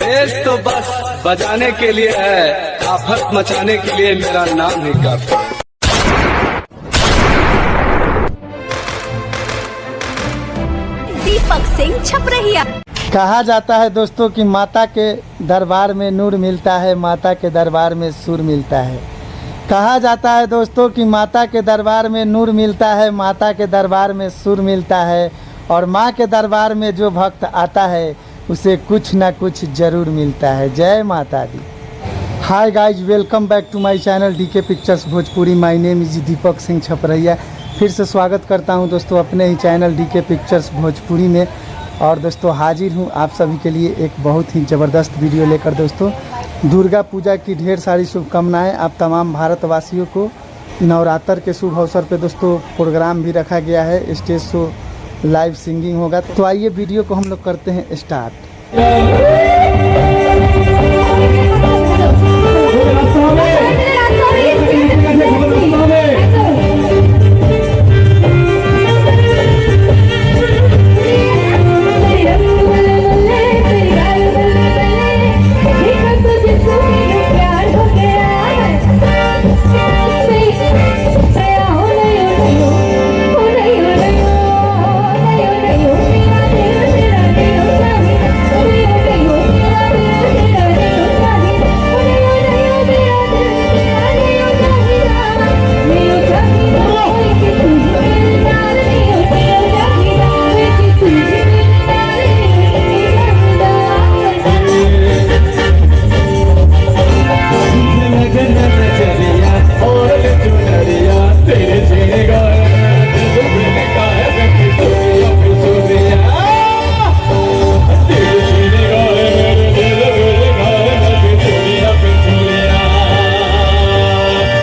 देश तो बस बजाने के लिए है, आफत मचाने के लिए मेरा नाम ही काफी है। दीपक सिंह छपरहिया। कहा जाता है दोस्तों कि माता के दरबार में नूर मिलता है, माता के दरबार में सुर मिलता है। कहा जाता है दोस्तों कि माता के दरबार में नूर मिलता है, माता के दरबार में सुर मिलता है, और माँ के दरबार में जो भक्त आता है उसे कुछ ना कुछ ज़रूर मिलता है। जय माता दी। Hi guys, welcome back to my channel DK pictures Bhojpuri. My name is Deepak Singh Chhaprahiya. फिर से स्वागत करता हूं दोस्तों अपने ही चैनल डीके पिक्चर्स भोजपुरी में। और दोस्तों हाजिर हूं आप सभी के लिए एक बहुत ही ज़बरदस्त वीडियो लेकर। दोस्तों दुर्गा पूजा की ढेर सारी शुभकामनाएं आप तमाम भारतवासियों को। नवरात्र के शुभ अवसर पे दोस्तों प्रोग्राम भी रखा गया है, स्टेज शो, लाइव सिंगिंग होगा। तो आइए वीडियो को हम लोग करते हैं स्टार्ट।